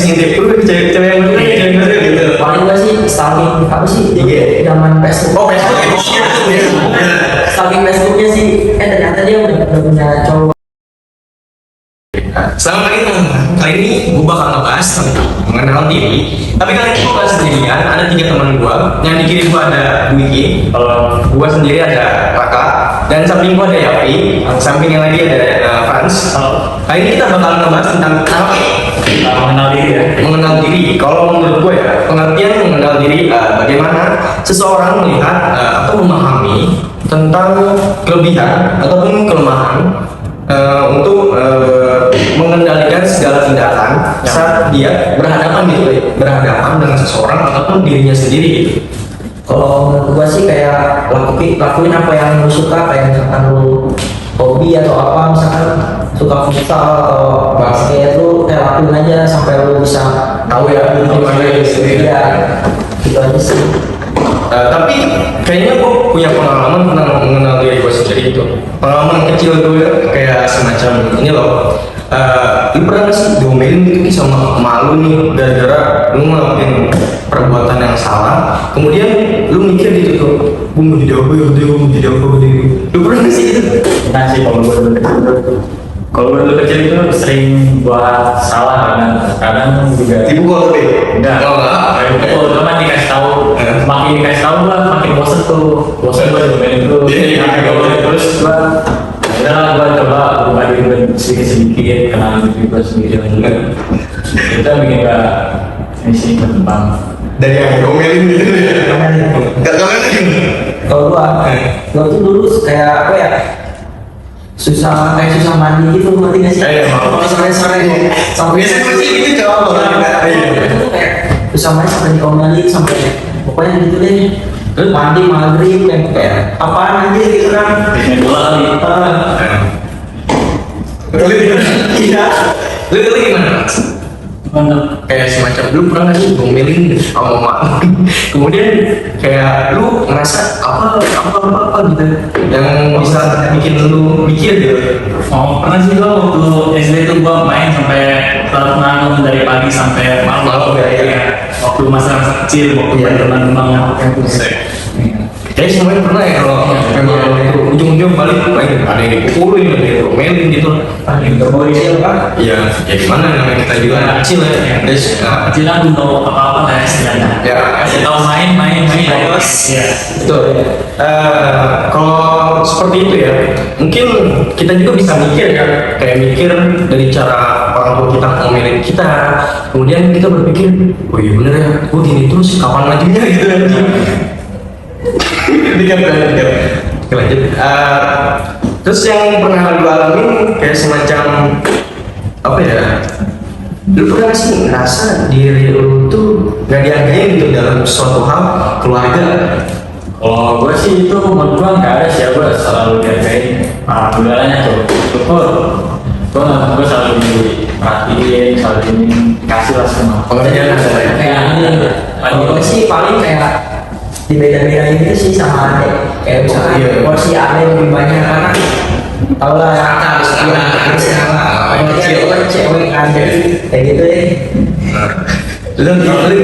ngintip lu cewek yang mana gitu. Paling gak sih stalking apa sih? Iya. Zaman Facebook. Oh Facebook ya. Stalking Facebooknya sih. Ternyata dia udah punya cowok. Selamat pagi teman-teman. Kali ini gue bakal ngebahas tentang mengenal diri. Tapi kali ini gue bahas sendirian. Ada 3 teman gue. Yang di kiri gue ada Dwiki. Kalau gue sendiri ada Raka. Dan samping gue ada Yapi. Sampingnya lagi ada Frans. Kali ini kita bakal ngebahas tentang apa? Mengenal diri ya. Mengenal diri. Kalau menurut gue ya, pengertian mengenal diri bagaimana seseorang melihat atau memahami tentang kelebihan ataupun kelemahan untuk mengendalikan segala tindakan saat dia berhadapan dengan seseorang ataupun dirinya sendiri gitu. Kalau menurut gua sih kayak lakuin apa yang lu suka, kayak misalkan lu hobi atau apa, misalkan suka futsal atau basket, lu kayak lakuin aja sampai lu bisa Tahu ya gimana ya sendiri. Iya, gitu aja sih. Tapi kayaknya gue punya pengalaman tentang mengenal diri gue sendiri itu. Pengalaman kecil gue kayak semacam ini loh. Lu pernah nggak sih diomelin gitu sama emak lu nih gara-gara lu ngelakuin perbuatan yang salah, kemudian lu mikir gitu tuh, gue mau jadi apa ya, gue mau jadi apa gitu. Lu pernah nggak sih gitu? Nah sih kalau gue dulu kecil, kalau gue dulu kecil itu sering buat salah kadang juga. Ibu gue lebih Enggak. Oh enggak. Itu cuma dikasih tahu, makin dikasih tahu lah makin bosen tuh, bosen gue domain itu. Terus gue udah gue coba buka diri gue sedikit kenal diri gue sendiri lagi. Itu bikin gue misi berkembang. Dari yang diomelin gitu ya? Gak lagi. Kalau gua tuh dulu kayak apa ya, susah mandi gitu, ngerti gak sih? Kalau sore-sore sampai biasanya sih gitu coba. kayak susah mandi sampai diomelin sampai pokoknya gitu deh. Terus mandi maghrib kayak apaan aja gitu kan? Main bola kali. Lu gimana? Lu gimana? Mantap. Kayak semacam lu pernah nggak sih ngomelin sama mak kemudian kayak lu ngerasa apa gitu yang bisa bikin lu mikir gitu. Oh, pernah sih gua waktu SD itu gua main sampai larut malam dari pagi sampai malam. Ya. Waktu masa kecil, waktu main teman-teman Kayaknya semuanya pernah ya kalau memang itu ujung-ujung balik ada yang dipukulin, ada yang diomelin gitu. Kecil kan? Iya, ya gimana namanya kita juga anak kecil ya. Terus kecil kan belum tahu apa-apa lah istilahnya. ya Kasih tahu main terus. Iya. betul. Kalau seperti itu ya, mungkin kita juga bisa mikir kan, kayak mikir dari cara orang tua kita ngomelin kita, kemudian kita berpikir, oh iya bener ya, gue gini terus kapan majunya gitu kan. Oke, lanjut. Terus yang pernah gue alamin kayak semacam apa ya? Lu pernah sih ngerasa diri lu tuh gak dihargain gitu dalam suatu hal keluarga? Kalau gue sih itu menurut gue nggak ada sih, gue selalu dihargain. Alhamdulillahnya tuh syukur. Gue selalu diperhatiin, selalu dikasih lah semua. Pengertian ada ya? Kayak kalau gua sih paling kayak dibeda-bedain gitu sih sama adek, kayak misalkan porsi adek lebih banyak karena tau lah harus cewek cewek adek kayak gitu deh.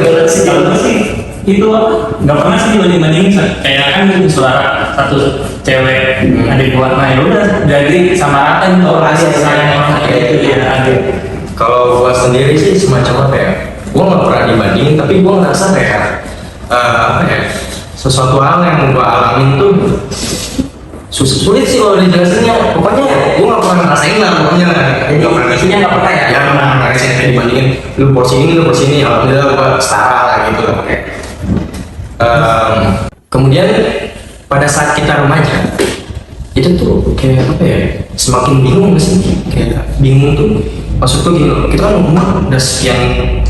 Kalau sih itu nggak pernah sih dibanding kayak kan suara satu cewek adik gua, nah ya udah jadi sama rata gitu kasih sayang kayak itu ya adik. Kalau gua sendiri sih semacam apa ya? Gua nggak pernah dibandingin, tapi gua ngerasa kayak apa ya? Sesuatu hal yang gua alamin tuh sulit sih kalau dijelasinnya. Pokoknya gua nggak pernah ngerasain lah pokoknya. Jadi intinya nggak pernah ya? Ya nggak pernah ngerasain kayak dibandingin. Lu porsi ini, alhamdulillah gua setara lah gitu lah. Kemudian pada saat kita remaja itu tuh kayak apa ya, semakin bingung sih, kayak bingung tuh maksud tuh gini loh, kita kan umur udah sekian,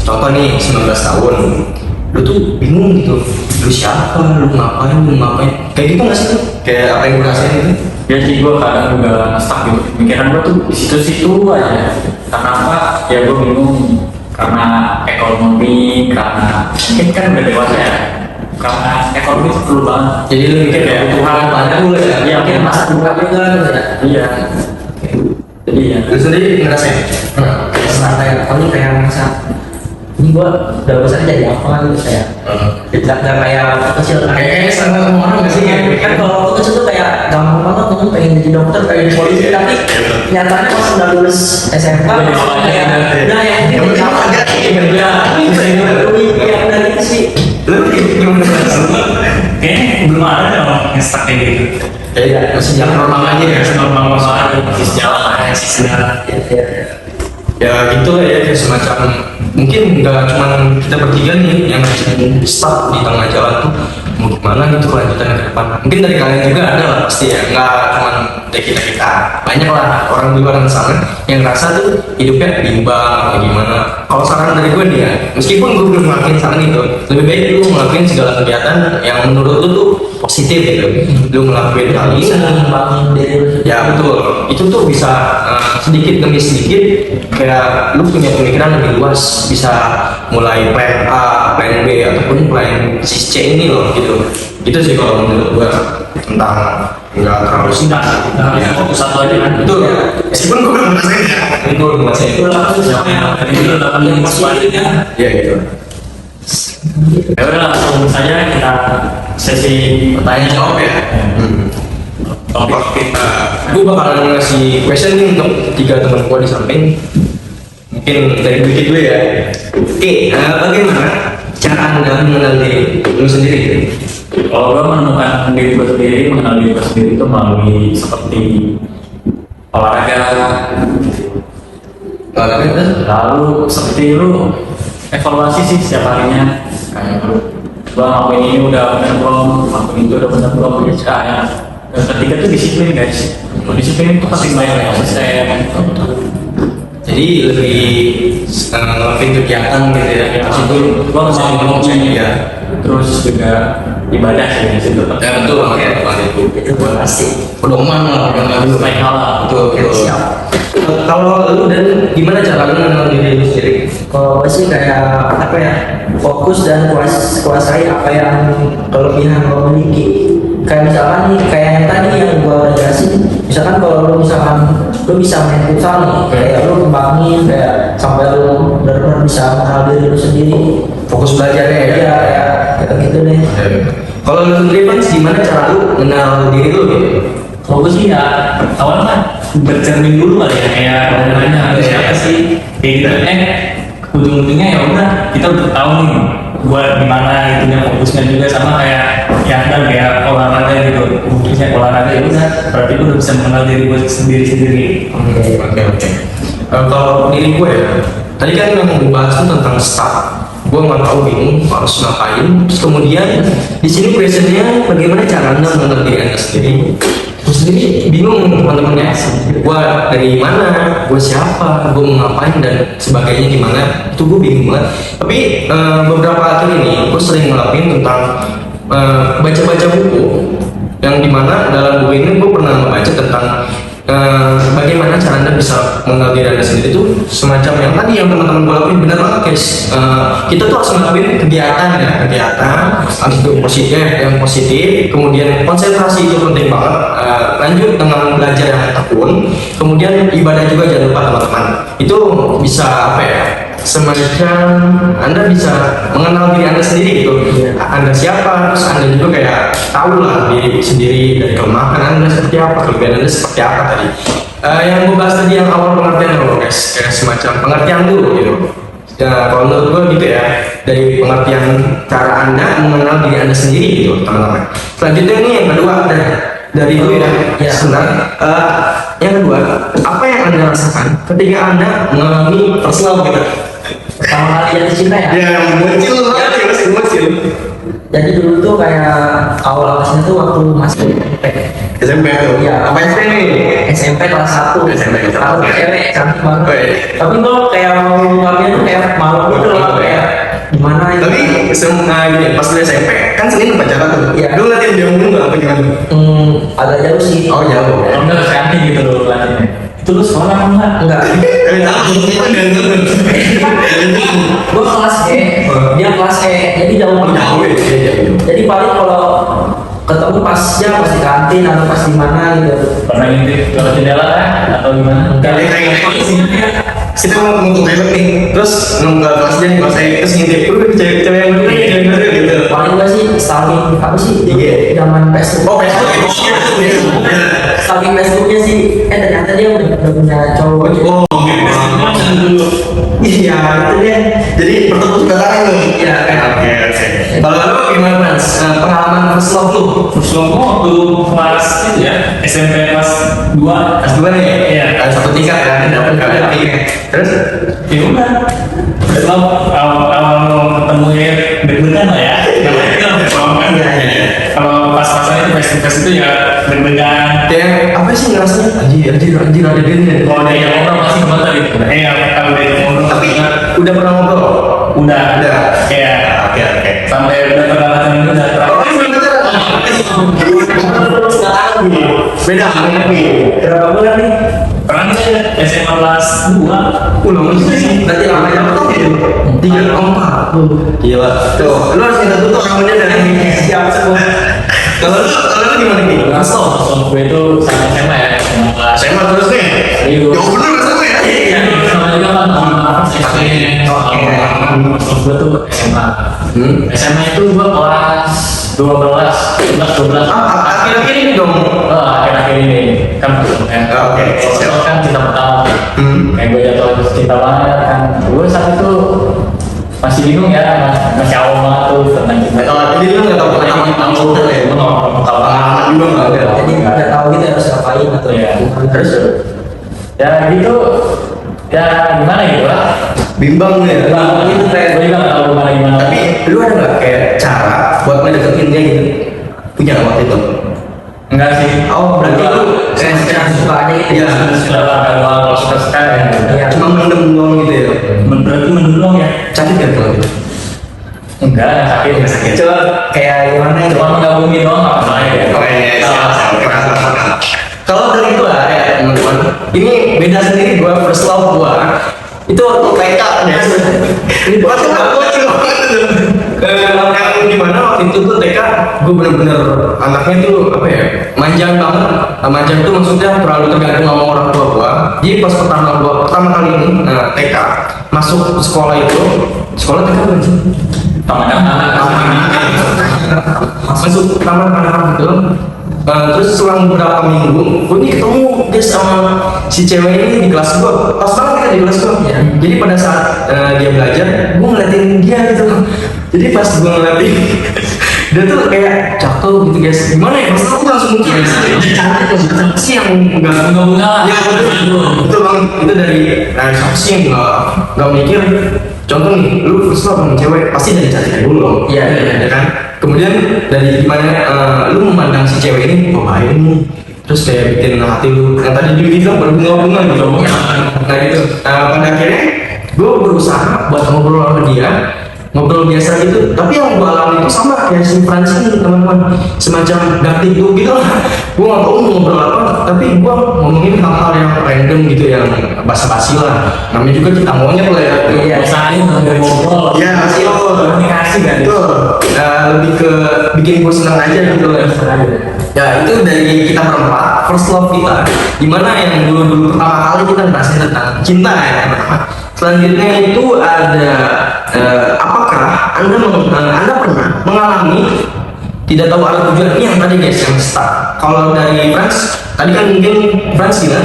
contoh nih 19 tahun lu tuh bingung gitu, lu siapa, lu ngapain kayak gitu nggak sih tuh, kayak apa yang gue rasain gitu. Ya sih gue kadang juga stuck gitu, pikiran gue tuh di situ-situ aja. Karena apa? Ya gue bingung karena ekonomi, karena mungkin kan udah dewasa ya. Karena ekonomi itu perlu banget. Jadi lu mikir kayak kebutuhan banyak lu ya? Iya, mungkin masa tua juga ya. Iya. Jadi ya. Lu sendiri ngerasain? Kayak kayak paling kayak ngerasa gue udah besar jadi apa gitu kayak tidak kayak waktu kecil kan. Kayaknya sama orang nggak sih ya? Kan kalau waktu kecil tuh kayak gampang banget tuh pengen jadi dokter, pengen jadi polisi, tapi nyatanya pas udah lulus SMK kayak udah yang ini apa enggak ya udah gitu sih. Lu gimana? Kayaknya belum ada dong yang stuck kayak gitu. Ya, masih jalan normal aja ya. Normal aja, masih jalan aja sih sebenarnya. Ya gitu lah ya, kayak semacam mungkin nggak cuma kita bertiga nih yang stuck di tengah jalan tuh mau gimana gitu kelanjutannya ke depan. Mungkin dari kalian juga ada lah pasti ya, nggak cuma dari kita, banyak lah orang di luar sana yang ngerasa tuh hidupnya bimbang atau gimana. Kalau saran dari gue nih ya, meskipun gue belum ngelakuin saran itu, lebih baik lu ngelakuin segala kegiatan yang menurut lu tuh positif gitu. Lu ngelakuin hal ini Bisa ngembangin diri lu. ya betul, itu tuh bisa sedikit demi sedikit kayak lu punya pemikiran lebih luas, bisa mulai plan A, plan B ataupun plan si C ini loh gitu. Itu sih kalau menurut gua tentang nggak terlalu Sudah, ya. fokus satu aja kan. Betul, meskipun gua belum ngerasain ya, itu belum ngerasain itu lah. Tadi itu udah paling semuanya. Ya gitu. Ya udah langsung saja kita sesi Tanya jawab ya. Topik kita. Gue bakalan ngasih question nih untuk 3 teman gue di samping. Mungkin dari Bukit dulu ya. Oke, bagaimana cara anda mengenal diri lu sendiri? Kalau gue menemukan diri gue sendiri, mengenal diri gue sendiri itu melalui seperti olahraga, lalu seperti lu evaluasi sih setiap harinya. Gua ngapain ini udah bener belum, ngapain itu udah bener belum, ya. Yang ketiga tuh disiplin guys. Disiplin itu pasti banyak ya, Jadi lebih ngelakuin kegiatan gitu ya. Itu gua masih ngomongin ya. Terus juga ibadah sih di situ. Ya betul banget itu. Itu pasti. Pedoman lah yang lalu. Baik hal. Betul betul. Siap. Kalau lu dan gimana cara lu mengenal diri lu sendiri? Kalau gue sih kayak apa ya, fokus dan kuasai apa yang kelebihan lo miliki. Kayak misalkan nih, kayak yang tadi yang gue udah jelasin, misalkan kalau lo misalkan lo bisa main futsal nih, kayak lo kembangin kayak sampai lo benar-benar bisa mengenal diri lo sendiri. Fokus belajar ya. Iya, kayak gitu deh. Kalau lu sendiri Pan, gimana cara lu mengenal diri lu gitu? Kalau gue sih ya awalnya kan bercermin dulu kali ya, kayak nanya siapa sih kayak gitu. Ujung-ujungnya ya udah kita udah tahu nih buat gimana itunya, fokusnya juga sama kayak ya kan kayak olahraga gitu, fokusnya olahraga ya udah berarti gue udah bisa mengenal diri gue sendiri. Oke. Kalau diri gue ya, tadi kan yang membahas itu tentang start. Gue nggak tahu bingung harus ngapain. Terus kemudian di sini questionnya bagaimana cara anda mengenal diri anda sendiri. Gue sendiri bingung teman-teman ya. Gue dari mana, gue siapa, gue mau ngapain dan sebagainya gimana. Itu gue bingung banget. Tapi beberapa akhir ini gue sering ngelakuin tentang baca-baca buku. Yang dimana dalam buku ini gue pernah membaca tentang bagaimana cara anda bisa mengenal diri anda sendiri itu semacam yang tadi yang teman-teman gue lakuin benar banget guys. Kita tuh harus ngelakuin kegiatan ya, harus itu positif, yang positif, kemudian konsentrasi itu penting banget. Lanjut dengan belajar yang tekun, kemudian ibadah juga jangan lupa teman-teman. Itu bisa apa ya, semacam anda bisa mengenal diri anda sendiri gitu. Anda siapa, terus anda juga kayak tahu lah diri sendiri dari kelemahan anda seperti apa, kelebihan anda seperti apa tadi. Yang gue bahas tadi yang awal pengertian dulu guys, kayak semacam pengertian dulu gitu. Ya, kalau menurut gue gitu ya, dari pengertian cara anda mengenal diri anda sendiri gitu teman-teman. Selanjutnya ini yang kedua dari itu ya, sebenarnya yang kedua, apa yang anda rasakan ketika anda mengalami personal gitu? Pertama kali jatuh cinta ya. Ya, bocil banget ya, masih bocil. Jadi dulu tuh kayak awal-awalnya tuh waktu masih SMP. SMP tuh. Iya. Apa SD nih? SMP kelas 1. SMP kelas 1. Aku cewek cantik banget. Oh, iya. Tapi kok kayak mau ngapain tuh kayak malu gitu loh, kayak gimana gitu. Tapi gini, pas lu SMP kan sering pacaran tuh. Iya. Lu latihan dia ngomong nggak apa gimana? Agak jauh sih. Oh jauh. Kalau enggak cantik gitu loh pelatihnya. Itu lu sekolah apa enggak? Enggak. Gua kelas E, dia kelas E, jadi jauh banget. Jauh ya, jauh. Jadi paling kalau ketemu pas di kantin atau pas di mana gitu. Pernah ngintip lewat jendela kan? Atau gimana? Enggak. kita mau ke toilet nih, terus nunggu kelas dia nih kelas saya terus ngintip, cewek yang bener nih, cewek yang bener gitu. Paling gak sih stalking apa sih? Iya. Zaman Facebook. Oh Facebook itu Stalking Facebooknya sih, ternyata dia udah punya cowok. Oh, iya itu dia. Jadi bertepuk sebelah tangan lu. Iya kan. Oke. Kalau lu gimana Mas? Pengalaman first love lu? Terus lo waktu kelas itu ya SMP kelas 2 Kelas 2 nih? Iya. Ada satu tingkat kan? Dapat kakak tingkat. Terus? ya udah lo awal ketemu ya deg-degan lah ya kalau pas-pasan itu face-to-face itu ya deg-degan. Kayak apa sih ngerasanya? Anjir ada dia nih. Kalau dari yang ngobrol pasti kebetulan gitu. Kalau dari yang ngobrol Tapi udah pernah ngobrol? udah Oke. sampai udah kenalan itu udah Oh, ini beneran. Beda tapi Berapa bulan nih? pernah saya SMA kelas 2 ulang sih. Berarti lamanya apa tuh? 3,4. Gila. Tuh, lu harus minta tutup namanya dari siap semua. Kalau lu gimana nih? Langsung. Langsung gue itu sama SMA ya SMA kelas Saya mah terus nih. Iya. Jauh bener sama ya. Iya, sama juga kan apa SMP gue tuh SMA SMA itu gue kelas 12 Akhir-akhir ini dong. akhir-akhir ini kan Oke. kalau kan cinta pertama kayak gue jatuh cinta banget kan gue saat itu masih bingung ya masih awal banget tuh tentang cinta Jadi lu nggak tahu pengalaman kamu ya? gue nggak tahu Pengalaman juga nggak ada. Jadi nggak tahu gitu harus ngapain atau Iya. gimana. Terus ya gitu ya gimana gitu lah Bimbang lu ya. Itu kayak gue juga nggak tahu gimana Tapi lu ada nggak kayak cara buat ngedeketin dia gitu? Punya nggak waktu itu? enggak sih oh berarti lu kayak sekedar suka aja gitu. Iya. sudah agak doang kalau suka sekali Iya. Cuma mendem doang gitu ya? berarti mendulung ya Cantik kan kalau gitu? enggak sakit Coba kayak gimana itu? cuma menggabungi doang apa masalahnya ya Kalau dari gua ya teman-teman, ini beda sendiri gua first love gua. Itu waktu TK ya. Waktu gua cuma yang gimana waktu itu tuh TK gua bener-bener anaknya tuh apa ya manjang banget. Manjang tuh maksudnya terlalu tergantung sama orang tua gua. Jadi pas pertama kali ini TK masuk sekolah itu sekolah TK apa sih? taman anak Masuk taman anak-anak gitu. Terus selang beberapa minggu, gue nih ketemu dia sama si cewek ini di kelas gue. Pas banget kita di kelas gue. Ya. Jadi pada saat dia belajar, gue ngeliatin dia gitu. Jadi pas gue ngeliatin dia tuh kayak cakep gitu guys. Gimana ya? Pas aku langsung mikir cantik siapa sih yang enggak bunga-bunga Ya betul bang. Itu dari siapa sih yang enggak mikir. Contoh nih, lu first love sama cewek pasti dari cantiknya dulu loh. Iya. Ya kan? Kemudian dari gimana lu memandang si cewek ini, oh baik nih. Terus kayak bikin hati lu, yang tadi juga bilang berbunga-bunga gitu. Nah itu, pada akhirnya gue berusaha buat ngobrol sama dia, ngobrol biasa gitu. Tapi yang gue alami itu sama kayak si Francis ini teman-teman, semacam ganti gue gitu lah. Gue nggak tahu mau ngobrol apa, tapi gue ngomongin hal-hal yang random gitu, yang basa-basi lah. Namanya juga kita maunya lah ya. Iya. usahain ngobrol Iya, betul. komunikasi kan Betul. Lebih ke bikin gue senang aja gitu lah. Ya itu dari kita berempat first love kita. Gimana yang dulu pertama kali kita ngerasain tentang cinta ya teman-teman. Selanjutnya itu ada apakah anda pernah mengalami tidak tahu arah tujuan ini yang tadi guys yang stuck. Kalau dari Frans tadi kan mungkin Frans bilang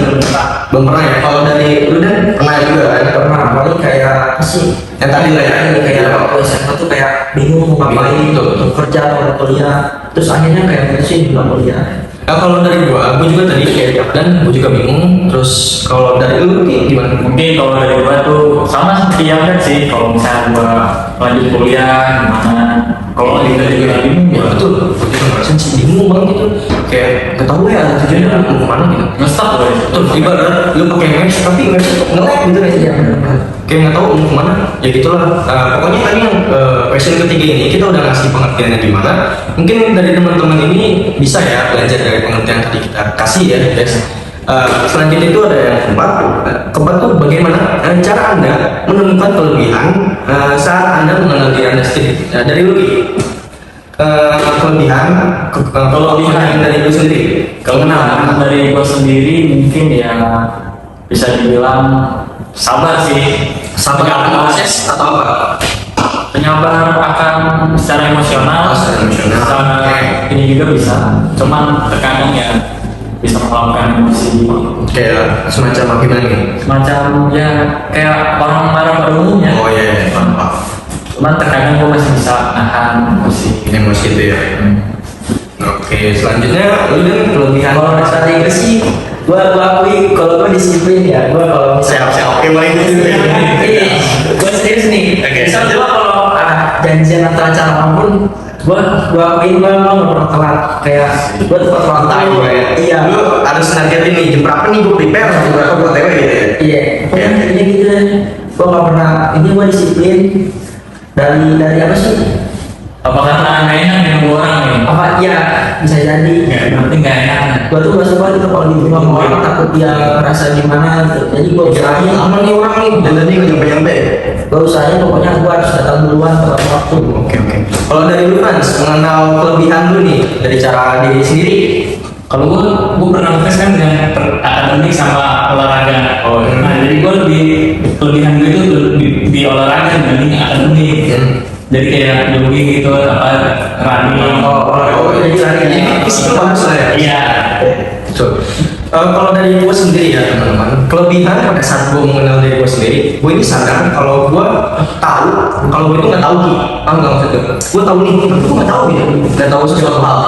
belum pernah ya. Kalau dari lu dan pernah juga kan? Pernah, paling kayak apa sih? Yang tadi lah ya. Kayak waktu SMA tuh kayak bingung mau ngapain, Betul, betul. mau kerja atau kuliah. Terus akhirnya kayak mutusin juga kuliah. Nah, kalau dari gua juga tadi kayak dan gua juga bingung. Terus kalau dari lu gimana? mungkin kalau dari gua tuh sama seperti yang kan sih kalau misalnya gua lanjut kuliah gimana kalau lagi kerja juga bingung Ya ya betul, gua juga ngerasain sih bingung banget gitu. Kayak gak tahu ya tujuannya mau kemana gitu. ngestak loh Betul, ibarat lu pakai maps tapi maps itu nge-lag gitu kan Iya, benar. kayak nggak tahu mau kemana ya gitulah. Pokoknya tadi yang question ketiga ini kita udah ngasih pengertiannya gimana. Mungkin dari teman-teman ini bisa ya belajar dari pengertian tadi kita kasih ya guys. Selanjutnya itu ada yang keempat tuh bagaimana cara anda menemukan kelebihan saat anda mengenal diri anda sendiri. Dari lu kelebihan dari lu sendiri kalau dari gua sendiri mungkin ya bisa dibilang sabar sih, Sabar proses atau apa? penyabar akan secara emosional, Secara emosional. sama ini juga bisa, cuman terkadang ya bisa melakukan emosi Kayak semacam gimana nih? semacam ya kayak orang marah pada umumnya. Oh iya, paham. Cuman terkadang gue masih bisa nahan emosi. Emosi itu ya. Oke, selanjutnya lu dan kelebihan Kalau masalah Inggris sih, gua akui kalau gua disiplin ya. Gua kalau misalnya siap. Oke, mulai dulu. gua serius nih. Oke. Misal gua kalau janjian atau acara apapun, gua akuin gua nggak pernah telat. Kayak gua tepat waktu. Time ya. Iya. Lu harus nargetin nih jam berapa nih gue prepare, jam berapa gue OTW gitu ya. Iya. Pokoknya intinya gitu deh. Gua nggak pernah. Ini gua disiplin dari apa sih? Apakah karena nggak enak dengan orang nih? Apa ya bisa jadi. Yang penting nggak enak. Gua tuh gak suka gitu kalau di rumah sama orang takut dia ngerasa gimana gitu. Jadi gua usahain Aman nih orang nih, dan tadi nggak nyampe. gua usahain pokoknya gua harus datang duluan tepat waktu. Oke. Kalau dari lu Frans, mengenal kelebihan lu nih dari cara diri sendiri. Kalau gue pernah tes kan dengan akademik sama olahraga. Oh, Nah, jadi gue kelebihan gue itu di olahraga dibanding akademik. Jadi kayak jogging gitu, apa running. Jadi lari Fisik lu bagus lah ya. Iya. So, kalau dari gue sendiri ya teman-teman, kelebihan pada saat gue mengenal diri gue sendiri, gue ini sadar kalau gue tahu, kalau gue itu nggak tahu Ki, paham nggak maksudnya? Gue tahu nih, tapi gue nggak tahu gitu, nggak tahu sesuatu hal,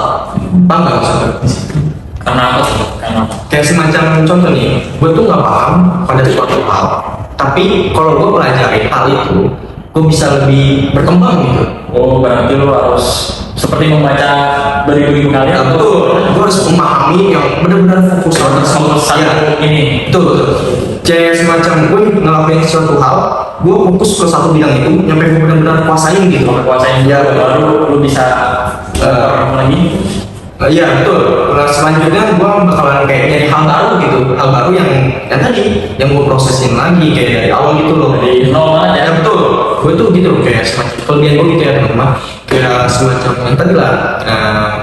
paham nggak maksudnya? Karena apa tuh? Karena apa? Kayak semacam contoh nih, gue tuh nggak paham pada suatu hal, tapi kalau gue pelajari hal itu, gue bisa lebih berkembang gitu. Oh, berarti lo harus seperti membaca beribu-ribu kali Ya, atau betul, gue harus memahami yang benar-benar fokus harus ya. satu ini. Betul. Kayak semacam gue ngelakuin suatu hal, gue fokus ke satu bidang itu, nyampe gue benar-benar kuasain gitu. Kalau kuasain Ya, baru lo bisa lagi. Iya betul. Nah selanjutnya gue bakalan kayak nyari hal baru gitu, hal baru yang tadi yang gue prosesin lagi kayak dari awal gitu loh. Dari nol banget ya. Ya betul. Gue tuh gitu kayak semacam kelebihan gue gitu ya teman-teman. Kayak semacam yang tadi lah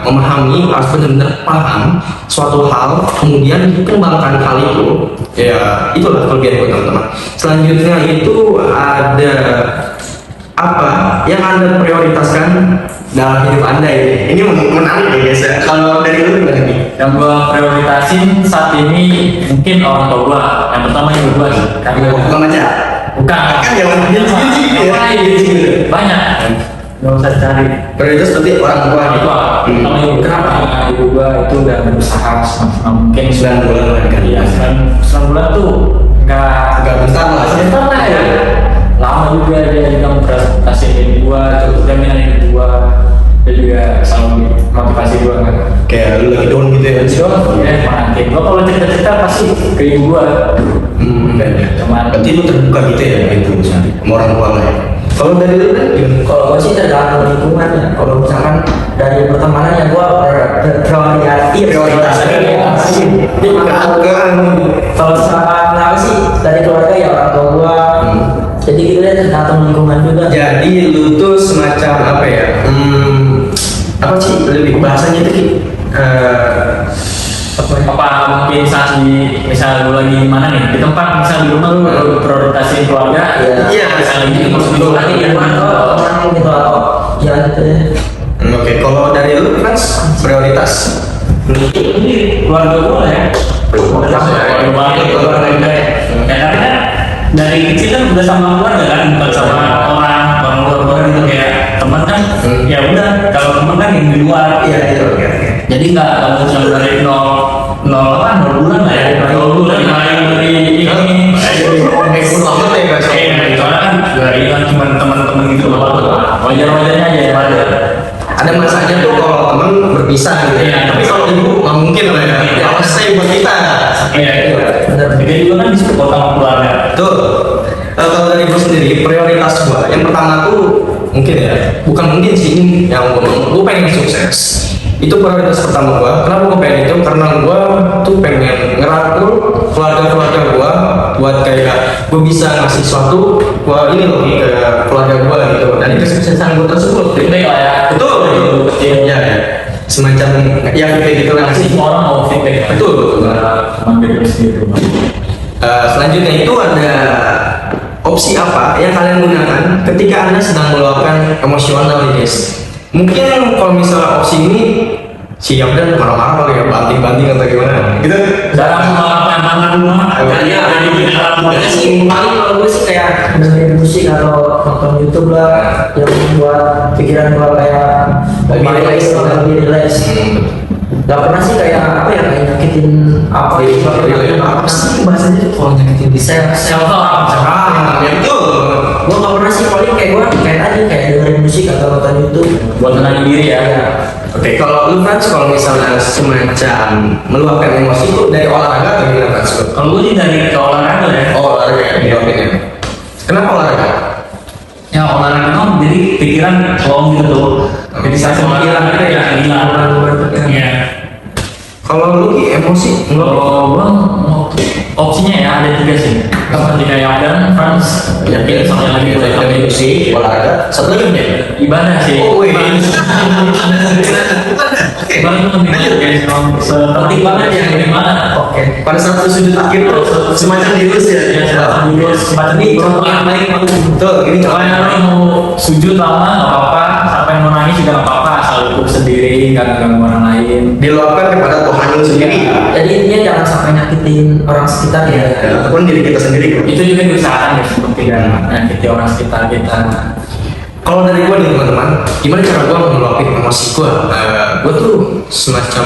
memahami, harus benar-benar paham suatu hal, kemudian dikembangkan hal itu. Ya itulah kelebihan gue teman-teman. Selanjutnya itu ada apa yang anda prioritaskan dalam hidup anda ini? Ini menarik ya guys ya. Kalau dari lu gimana nih? Yang gua prioritasin saat ini mungkin orang tua gua. Yang pertama ibu gua sih. Karena Bukan aja. bukan Kan jangan gitu ya. banyak. Nggak usah cari. Prioritas berarti orang tua Orang gitu. tua. Pertama ibu. Kenapa? Karena ibu gua itu udah berusaha semaksimal mungkin 9 bulan lah kan. Iya, 9 bulan tuh nggak bentar lah. Bentar lah ya. Lama juga dia juga mempresentasiin gua, jaminan hidup gua. Dia juga selalu motivasi gua kan. Kayak lu lagi down gitu ya. Ya, nanti gua kalau cerita-cerita pasti ke ibu gua. Cuman Berarti lu terbuka gitu ya itu sama orang tua lah ya. Kalau dari lu kan gimana? Kalau gue sih tergantung lingkungan ya. Kalau misalkan dari pertemanan ya gue prioritas. Kalau misalkan apa sih dari keluarga ya orang tua gue. Jadi gitu deh tergantung lingkungan juga. Jadi lu tuh semacam apa ya? Apa sih lebih bahasanya itu Ki? apa mungkin saat di misal lu lagi di mana nih di tempat misal di rumah lu prioritasin keluarga Iya. misal lagi terus di luar Lagi lagi di mana orang gitu atau ya gitu deh. Oke, kalau dari lu kan prioritas. ini keluarga gua ya keluarga banget keluarga ya tapi kan dari kecil kan udah sama keluarga kan bukan sama orang luar gitu kayak teman kan ya udah kalau teman kan yang di luar Iya, itu oke. jadi nggak langsung dari nol bulan lah ya nol bulan dari ini banget ya guys. soalnya kan dari kan cuma teman-teman gitu wajarnya aja ya Ada masanya tuh kalau teman berpisah gitu ya. Iya. Tapi kalau ibu nggak mungkin lah ya. Kalau stay buat kita. iya jadi juga kan disupport sama keluarga Tuh. Kalau dari gue sendiri prioritas gue yang pertama tuh mungkin ya bukan mungkin sih ini yang gue pengen sukses. Itu prioritas pertama gue. Kenapa gue pengen itu? Karena gue tuh pengen ngerangkul keluarga gue buat kayak gue bisa ngasih sesuatu gue ini loh ke keluarga gue gitu. Dan kesuksesan gue tersebut. feedback lah ya Betul. Iya ya. Semacam ya kayak gitu lah pasti sih. semua orang mau feedback Betul. teman gitu sendiri Selanjutnya itu ada opsi apa yang kalian gunakan ketika anda sedang meluapkan emosional nih guys. Mungkin kalau misalnya opsi ini siap dan marah-marah kali ya, banting-banting atau gimana gitu. Dalam melakukan tangan rumah, Iya, jadi sih paling kalau gue sih kayak dengerin musik atau nonton YouTube lah yang membuat pikiran gue kayak lebih relax. Gak pernah sih kayak apa ya, kayak nyakitin apa gitu. Apa sih bahasanya tuh kalau nyakitin di self ya betul. Gue gak pernah sih, paling kayak gue kayak tadi kayak dengerin musik atau nonton YouTube buat tenangin diri ya. Oke, kalau lu Frans, kalau misalnya semacam meluapkan emosi itu dari olahraga atau gimana Frans? Kalau gue sih dari ke olahraga ya. Oh, olahraga ya, meluapin ya. Kenapa olahraga? Ya olahraga dong, jadi pikiran plong gitu tuh. Jadi saya pikiran kita ya hilang. Iya. Kalau lu Ki, emosi Kalau gue opsinya ya ada 3 sih. Ketika yang ada Frans, ya pilih sama yang lagi boleh kami musik, olahraga, satu lagi ya? ibadah sih. Oh, wih. Ibadah itu lebih banyak guys. Seperti banget ya dari mana? Oke. Pada saat sujud akhir tuh semacam dilus ya. Dulu semacam Ini itu. contoh yang baik banget. Betul, ini Kalau contohnya. yang mau sujud lama nggak apa-apa, sampai mau nangis juga nggak apa-apa, asal ukur sendiri, nggak ganggu orang lain. Diluapkan kepada Tuhan lu sendiri. Jadi intinya jangan sampai nyakitin orang sekitar ya. Ataupun diri kita sendiri. Itu juga diusahakan ya, seperti tidak menyakiti orang sekitar kita. Kalau dari gue nih teman-teman, gimana cara gue meluapin emosi gue? Gue tuh semacam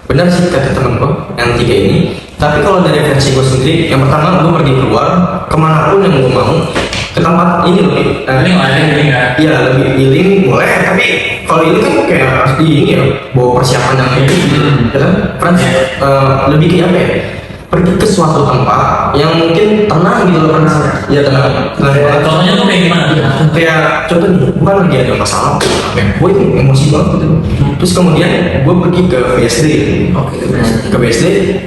benar sih kata temen gue yang 3 ini. Tapi kalau dari versi gue sendiri, yang pertama gue pergi keluar kemanapun yang gue mau, ke tempat ini lebih. Ini nggak ada ini nggak. Iya lebih healing boleh, tapi kalau ini kan kayak harus di ini ya, bawa persiapan yang kayak gitu, ya kan? Frans, lebih kayak apa ya? Pergi ke suatu tempat yang mungkin tenang gitu loh Frans. Ya tenang banget. Contohnya tuh kayak gimana? Kayak contoh nih, bukan lagi ada masalah, gue emosi banget gitu. Terus kemudian gue pergi ke BSD, ke BSD,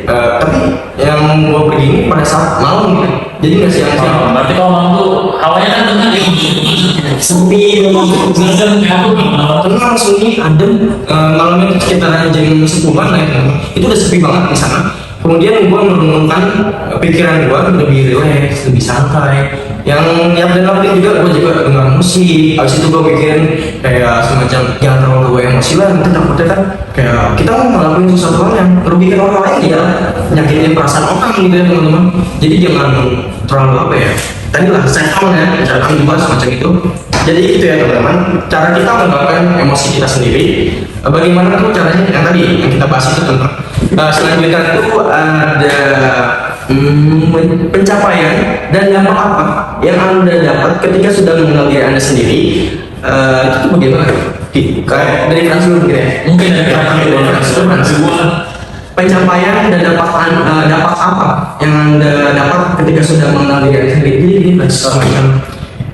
tapi yang gue pergi ini pada saat malam gitu. Jadi nggak siang-siang. Berarti kalau malam tuh hawanya kan tenang ya. Sepi, tenang, sunyi, adem. Malamnya sekitaran jam 10-an lah itu udah sepi banget di sana. Kemudian gue merenungkan pikiran gue lebih rileks, lebih santai. Yang dan lain juga gue juga dengar musik. Abis itu gue pikirin kayak semacam jangan terlalu emosi lah. Nanti takutnya kan kayak kita mau ngelakuin sesuatu hal yang merugikan orang lain ya, nyakitin perasaan orang gitu ya teman-teman. Jadi jangan terlalu apa ya. Tadi lah saya tahu ya, cara juga semacam itu. Jadi itu ya teman-teman, cara kita meluapkan emosi kita sendiri. Bagaimana tuh caranya? Yang tadi yang kita bahas itu tentang selanjutnya itu ada pencapaian dan dampak apa yang anda dapat ketika sudah mengenal diri anda sendiri. Itu tuh bagaimana? Kayak dari Frans dulu gitu ya. Mungkin dari Frans. Pencapaian dan dampak apa yang anda dapat ketika sudah mengenal diri anda sendiri. Jadi ini semacam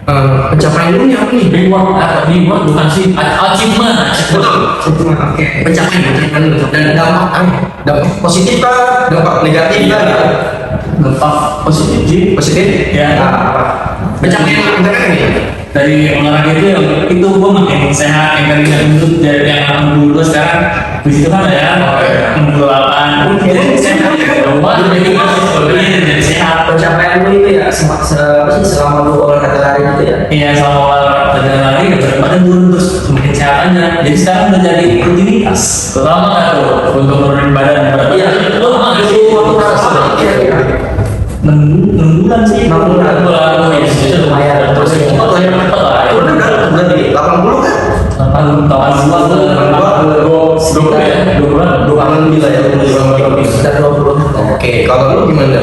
pencapaian dulu nih apa nih? Reward bukan sih achievement. Betul. Oke. Pencapaian dan dampak positif kah? Dampak negatif kah? Dampak positif. Positif? Ya. Pencapaian ini. Dari olahraga itu yang itu gue makin sehat, yang tadi gendut dari yang 62 sekarang di situ kan ya 68 jadi sehat jadi sehat. Pencapaian lu itu ya selama lu olahraga lari itu ya. Iya, selama olahraga lari ya berat badan turun terus semakin sehat aja. Jadi sekarang udah jadi rutinitas. Terutama kan tuh untuk nurunin badan berat badan. Iya, Lu masih waktu berapa? 6 bulan sih. 6 bulan. Ya, itu lumayan. Terus ya cepet lah, cepet lah. Udah di 80 kan? 2 bulan bisa ya. Sekitar 20. Oke, kalau lu gimana?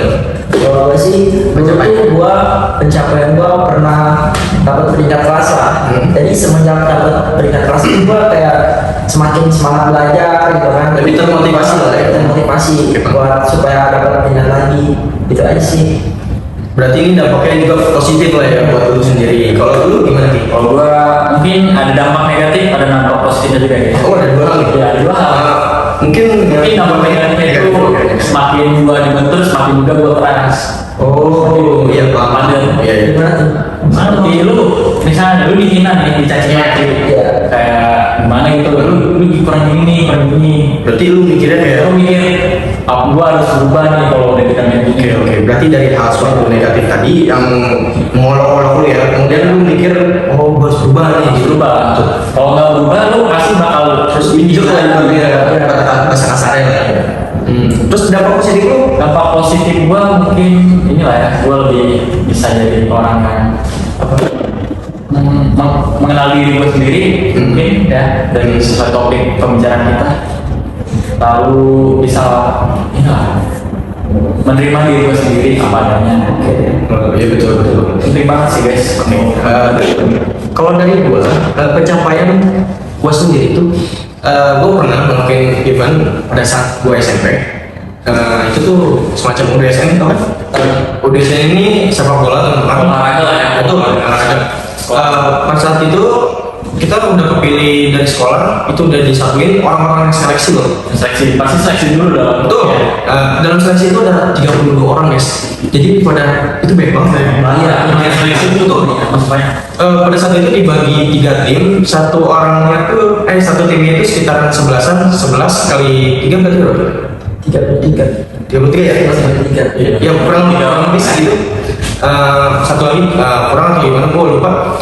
Kalau gue sih, pencapaian gue pernah dapat peringkat kelas lah. Jadi semenjak dapat peringkat kelas itu gue kayak semakin semangat belajar gitu kan. Lebih termotivasi lah ya. Termotivasi buat supaya dapat peringkat lagi. Itu aja sih. Berarti ini dampaknya juga positif lah ya buat lu sendiri. Kalau lu gimana nih? Kalau gua mungkin ada dampak negatif, ada dampak positifnya juga ya. Oh ada 2 hal nih. Ya, 2 hal. Mungkin Dampak negatifnya itu semakin gua dibentur, semakin juga gua keras. Oh iya paham. Padan. Iya. Gimana tuh? Seperti lu, misalnya lu dihina nih, dicaci maki, Iya. kayak gimana gitu, lu kurang ini, kurang ini. Berarti lu mikirnya kayak Lu mikir, apa gua harus berubah nih kalau udah kita main oke oke, berarti dari hal suatu negatif tadi yang mengolok-olok lu ya, kemudian lu mikir oh gua harus berubah nih gitu. berubah. Kalau nggak berubah, lu pasti bakal terus Pinjol lah itu ya, kata-kata kasar-kasarnya lah. Terus dampak positif lu? dampak positif gua mungkin inilah ya, gua lebih bisa jadi orang yang apa, mengenal diri gua sendiri mungkin ya dari sesuai topik pembicaraan kita, lalu bisa ya, menerima diri gua sendiri apa adanya. Oh, iya betul betul. Penting banget sih guys. Kalau dari gua, pencapaian gua sendiri tuh, gua pernah ngelakuin event pada saat gua SMP. Itu tuh semacam UDSN tau kan? UDSN ini sepak bola teman-teman. Olahraga lah ya. Betul, olahraga. Pada saat itu kita udah kepilih dari sekolah, itu udah disatuin orang-orang yang seleksi loh. Seleksi, pasti seleksi dulu dong. Betul. Dalam seleksi itu ada 32 orang guys. Jadi pada itu banyak banget ya. Iya, seleksi itu tuh maksudnya. Pada saat itu dibagi 3 tim, satu timnya itu sekitaran 11 kali 3 berarti berapa? 33. 33 ya? 33. Ya kurang lebih segitu. Satu lagi kurang atau gimana gue lupa.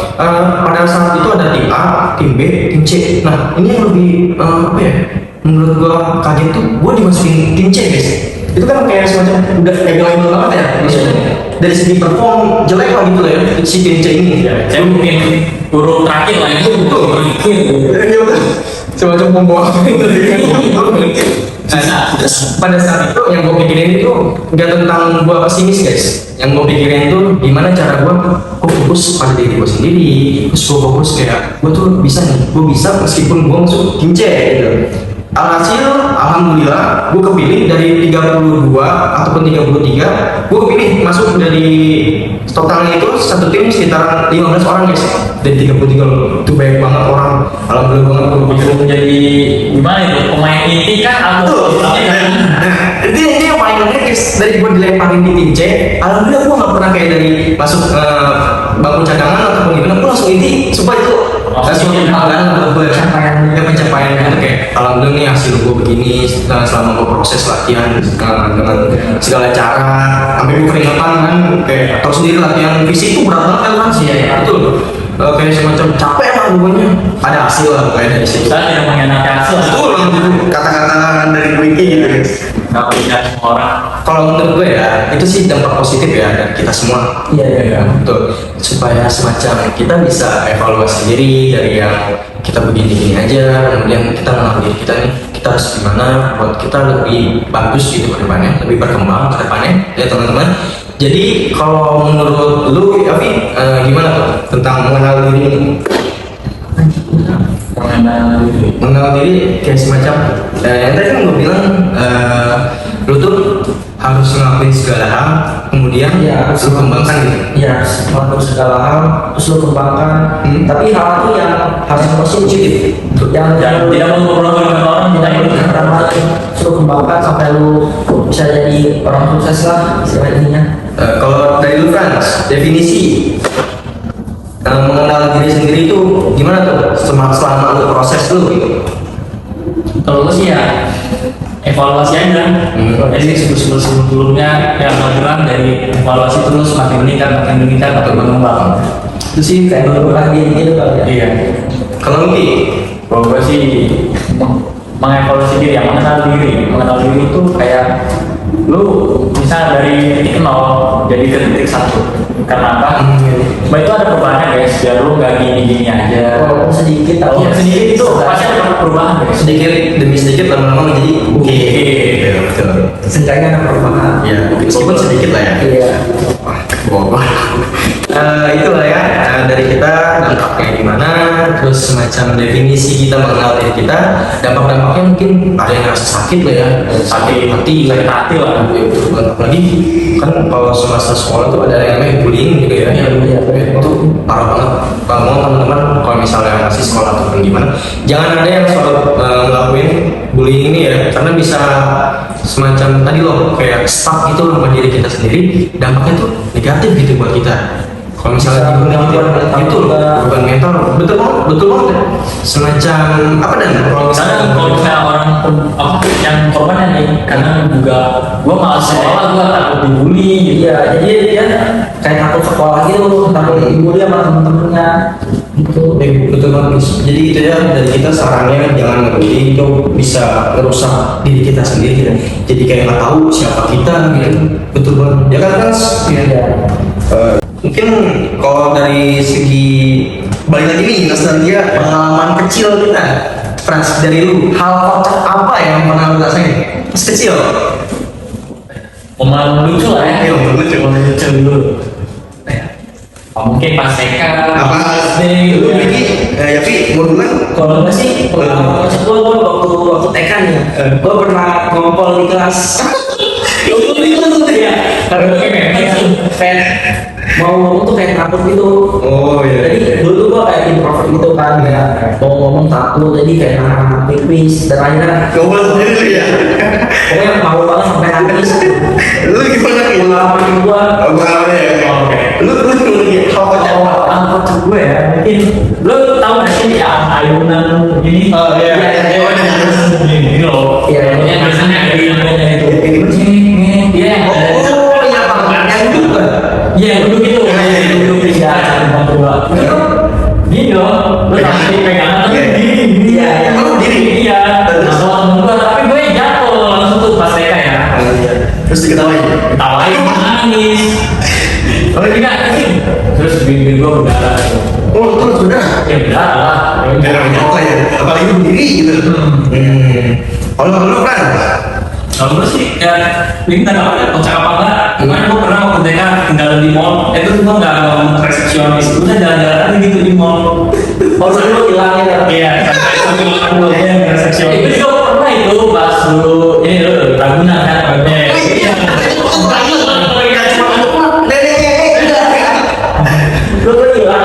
Pada saat itu ada tim A, tim B, tim C. Nah ini yang lebih apa ya? Menurut gue kaget tuh, gue dimasukin tim C guys. Itu kan kayak semacam udah egal-egal banget ya. Maksudnya dari segi perform jelek lah gitu lah ya si tim C ini. Saya mungkin huruf terakhir lah itu Betul. Iya betul. Semacam pembawa gitu. Nah, pada saat itu yang gue pikirin itu nggak tentang gue pesimis guys. Yang gue pikirin itu gimana cara gue fokus pada diri gue sendiri. Terus gue fokus kayak gue tuh bisa nih, gue bisa meskipun gue masuk tim C gitu. Alhasil, alhamdulillah, gue kepilih dari 32 ataupun 33, gue kepilih masuk dari totalnya itu satu tim sekitar 15 orang guys. Dari 33 loh, itu banyak banget orang. Alhamdulillah banget gue bisa kepilih. menjadi gimana itu pemain inti kan atau Ini yang paling menarik guys, dari gue dilemparin di tim C, alhamdulillah gue gak pernah kayak dari masuk bangku cadangan ataupun gimana, gue langsung inti, supaya itu suatu kebanggaan buat gue pencapaian itu kayak alhamdulillah nih hasil gue begini selama gue proses latihan dengan segala cara sampai gue keringetan kan kayak tau sendiri latihan fisik itu berat banget kan sih ya betul. Kayak semacam capek lah pokoknya ada hasil lah pokoknya dari situ. saya tidak mengkhianati hasil. Betul kata-kata dari Wiki gitu guys. Nggak punya semua orang. Kalau menurut gue ya, itu sih dampak positif ya dari kita semua. Iya. Betul. Supaya semacam kita bisa evaluasi diri dari yang kita begini-gini aja, kemudian kita mengenal diri kita nih, kita harus gimana buat kita lebih bagus gitu ke depannya, lebih berkembang ke depannya ya teman-teman. Jadi kalau menurut lu, Afi, gimana tuh tentang mengenal diri? Mengenal diri kayak semacam yang tadi kan gue bilang lu tuh harus ngelakuin segala hal kemudian Iya, lu kembangkan gitu. Ya, melakukan segala hal, terus lo kembangkan. Tapi hal itu yang harus positif, yang Jangan tidak mau ngobrol dengan orang, tidak mau ramah, terus lo kembangkan sampai lo bisa jadi orang sukses lah istilahnya. Kalau dari lu Frans, definisi mengenal diri sendiri itu gimana tuh selama lu proses lu gitu? Kalau gue sih ya evaluasi aja. Jadi sebelumnya yang bilang dari evaluasi terus makin meningkat atau berkembang. Itu sih kayak berulang diri gitu kali ya. Iya. Kalau lu Ki, Kalau gue sih mengevaluasi diri, yang mengenal diri itu kayak lu bisa dari titik 0 jadi ke titik 1. Karena apa? Bah itu ada perubahannya guys, biar lu gak gini-gini aja. Walaupun sedikit tahu. Iya sedikit itu pasti ada perubahan guys. sedikit demi sedikit lama-lama menjadi oke. Betul. Seenggaknya ada perubahan. Ya, meskipun sedikit lah ya. Iya. Wah, bobot. Itulah ya dari kita dampaknya gimana, terus semacam definisi kita mengenal diri kita, dampak-dampaknya mungkin ada yang ngerasa sakit lah ya, sakit hati lah. Apalagi kan kalau semasa sekolah tuh ada yang namanya bullying gitu ya, itu parah banget. Kalau teman-teman kalau misalnya masih sekolah ataupun gimana, jangan ada yang selalu ngelakuin bullying ini ya, karena bisa semacam tadi loh kayak stuck gitu sama diri kita sendiri, dampaknya tuh negatif gitu buat kita. Kalau misalnya Bisa dibully gangguan mental itu juga. bukan mental, betul banget ya. Semacam apa dan kalau Kalau misalnya orang apa yang korbannya nih, karena juga gue malas sekolah, gue takut dibully gitu. Iya, jadi dia kayak takut sekolah gitu, takut dibully sama temen-temennya gitu. betul banget Miss. Jadi gitu ya, dari kita sarannya jangan ngebully, itu bisa merusak diri kita sendiri ya. Jadi kayak nggak tahu siapa kita gitu. Betul banget ya kan Mas? Iya. Mungkin kalau dari segi balik lagi nih nostalgia pengalaman kecil kita, Frans, dari lu hal kocak apa yang pernah lu rasain pas kecil? Momen lucu lah ya. Iya, momen lucu. Momen lucu dulu. Mungkin pas TK, Apa? SD Lu gitu ya. Vicky, ya Vi, mau duluan? Kalau enggak sih, pengalaman kecil gue waktu TK nih, gue pernah ngompol di kelas. Itu tuh ya. Karena Kayak mau tuh kayak takut gitu. Oh iya. Jadi dulu tuh gue kayak introvert gitu kan, kayak mau ngomong takut, jadi kayak nahan pipis dan akhirnya Coba sendiri tuh ya. pokoknya malu banget sampai nangis. Lu gimana Ki? Pengalaman gue. Pengalamannya ya. Oke. Lu gimana Ki? Hal kocak apa? Angkot gue ya, mungkin lo tau gak sih yang ayunan gini? Oh iya. Oh, gini loh. Iya. Yang biasanya ada ayunannya itu. Iya. Oh iya Pak, yang duduk kan? Iya, duduk itu. Iya. Duduk di jalan berdua. Gini loh, lo nanti pegangan tapi gini. Iya, iya. Oh, diri. Iya. Nah, kalau temen gue, tapi gue jatuh langsung tuh pas TK ya. Terus diketawain. Ketawain, nangis. Kalau tidak, terus bibir gue berdarah. Oh, itu sudah. Ya berdarah lah. Jarang nyata ya, apalagi berdiri gitu. Kalau lu kan? Kalau gue sih ya ini nggak tahu ya kocak apa enggak. Kemarin gue pernah waktu TK tinggal di mall. Itu gue nggak ngomong resepsionis. Udah jalan-jalan aja gitu di mall. Oh dulu hilangin ya. Iya, sampai makan dulu ya resepsionis. Itu juga pernah itu pas dulu ini dulu Ragunan kan. Iya. Lu tuh hilang.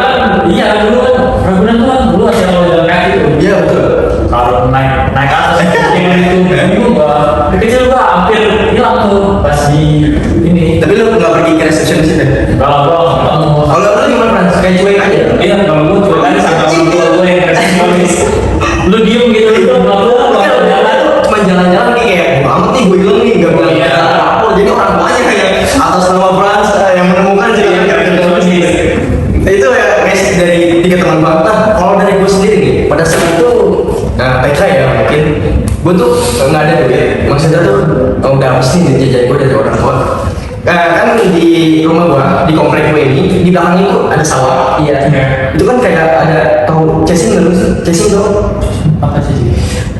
Iya dulu kan Ragunan tuh kan dulu ada kalau jalan kaki tuh. Iya betul. Kalau naik naik ke atas dengan itu bingung gua kecil gua hampir hilang tuh pas di ini Tapi lu nggak pergi ke resepsionis itu? kalau gua nggak mau Kalau lu gimana Frans? Kayak cuek aja? iya kalau gua cuek aja sama orang tua gua yang resepsionis lu diem gitu itu nggak boleh kalau jalan Cuma jalan-jalan nih kayak banget nih gue hilang nih gak bilang Iya. apa. Jadi orang tuanya kayak atas nama Frans yang menemukan jadi itu ya guys dari 3 teman bangta. Kalau dari gue sendiri nih pada saat itu nah TK ya mungkin gue tuh nggak ada duit maksudnya tuh udah mesti jajan gue dari orang tua. Kan di rumah gua di komplek gue ini di belakang itu ada sawah. Iya. Itu kan kayak ada tahu casing nggak lu? Casing tuh apa sih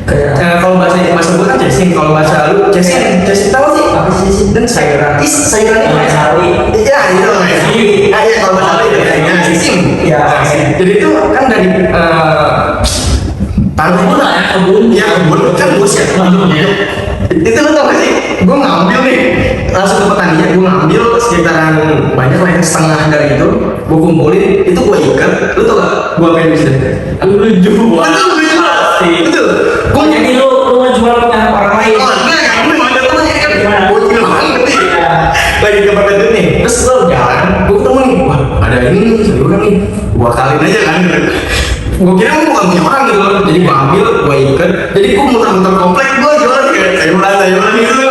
Kayak kalau bahasa gue kan casing, kalau bahasa lu casing tahu sih? apa sih? Dan sayuran sayuran itu Kayak sari. iya itu iya kalau bahasa lu itu casing. Iya. Jadi itu kan dari tanah kebun lah ya kebun ya kebun kan bos ya. Itu lu tau gak sih? Gue ngambil nih langsung ke petaninya, gue ngambil sekitaran banyak lah yang setengah dari itu, gue kumpulin, itu gue ikat, lu tau gak? Gue apain di situ? lu jual Betul. Gue Jadi lu ngejual punya orang lain. oh, enggak, gue ada temennya kan, gue bilang banget nih. Lagi ke Pepet nih, terus lo jalan, gue ketemu nih, wah ada ini nih, sayuran nih, gue kalin aja kan. Gue kira gue bukan punya orang gitu loh, jadi gue ambil, gue ikat, jadi gue muter-muter komplek, gue jualan kayak sayuran gitu.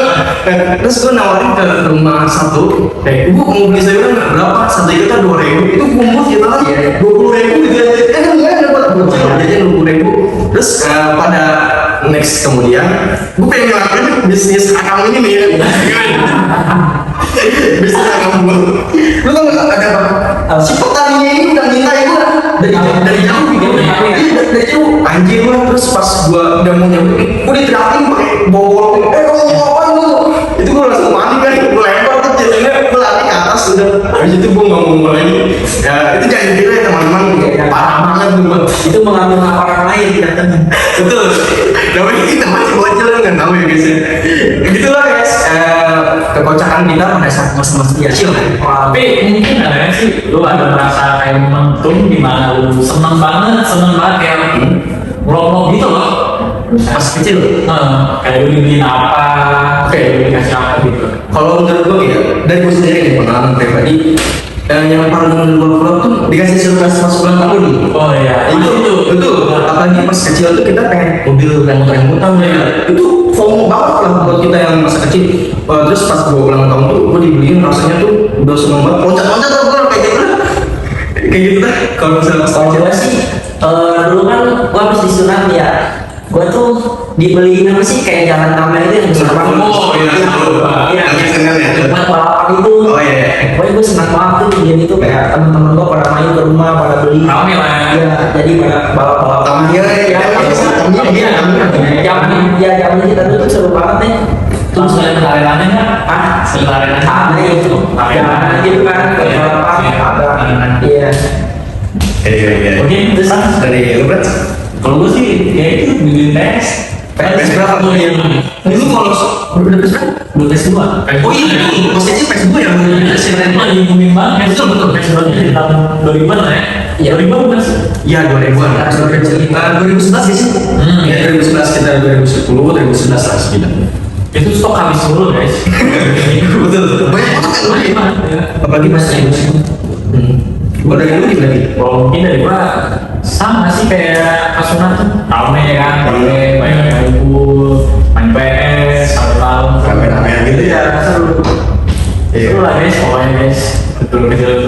Terus gue nawarin ke rumah satu, kayak gue mau beli sayuran nggak? Berapa? Satu itu kan 2.000, itu bungkus gitu kan, 20.000 gitu aja. Kan nggak dapat bocil aja 20.000. Terus pada next kemudian, gue pengen ngelakuin bisnis akang ini nih ya. Bisnis akang gue. Lu tau nggak ada apa? Si petaninya ini udah mintain gue dari jauh gitu. Iya dari jauh. Anjir gue terus pas gue udah mau nyampe, gue diteriakin pakai bobol. Kamu mau apa lu? Itu gue langsung panik kan, gue lempar tuh jadinya gue lari ke atas udah. Habis itu gue nggak mau lagi. Ya itu jangan kira ya teman-teman, parah banget tuh gue. Itu mengambil hak orang lain katanya. Betul. Namanya kita masih bocil nggak tahu ya guys ya. Gitulah guys. Kekocakan kita pada saat masa-masa kecil. tapi mungkin ada sih lu ada merasa kayak momentum di mana lu seneng banget kayak vlog gitu loh Pas kecil. kayak lu dibeliin apa kayak lu dikasih apa gitu Kalau menurut gue ya, dari gue sendiri nih pengalaman pribadi, yang paling gua vlog tuh dikasih surprise masuk ulang tahun. Oh iya. Itu apalagi pas kecil tuh kita pengen mobil remote-remotean ya. Itu FOMO banget lah buat kita yang masa kecil. Terus pas gua ulang tahun tuh gua dibeliin, rasanya tuh udah seneng banget, loncat-loncat tuh kayak gitu lah. Kayak gitu dah kalau misalnya pas Kalau kecil. gue sih dulu kan gue habis disunat ya, gue tuh dibeliin apa sih kayak jalan taman itu yang besar banget. Oh iya, Iya, yang seneng ya. buat balapan itu. Oh iya. Pokoknya gue senang banget tuh game itu, kayak teman-teman gue pada main ke rumah, pada beli. Rame lah. Iya, jadi pada balap-balap. Tamiya ya, Zaman kita dulu tuh seru banget nih. Terus selain arenanya nggak? Ah, Selain arenanya ada itu, jalan gitu kan, kayak balapan, ada. Iya. Iya. Oke, terus Dari lu berat? kalau gue sih ya itu bikin tes. PS berapa tuh yang dulu kalau udah PS berapa? Belum tes dua. Oh iya, maksudnya PS gue yang Itu lagi booming banget. Betul. Tes dua di tahun 2000-an lah ya. Iya. 2000 bukan sih? Iya 2000-an. 2011 ya sih? Ya 2011 kita 2010, 2011 lah sekitar. Itu stok habis dulu guys. Betul. Banyak banget kan? Apalagi pas yang gua dari dulu gimana nih? Kalau mungkin dari gua sama sih kayak Kasunat tuh. Rame ya kan, rame, banyak yang ikut, main PS, sampai Rame-ramean gitu ya. Seru. Seru lah guys, pokoknya guys. Betul.